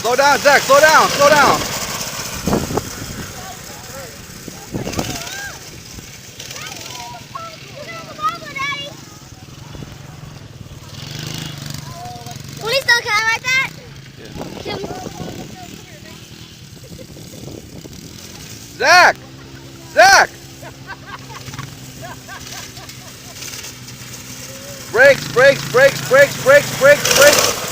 Slow down, Zach. Slow down. Slow down. Please don't cut like that. Zach! Zach! Brakes, brakes, brakes, brakes, brakes, brakes, brakes.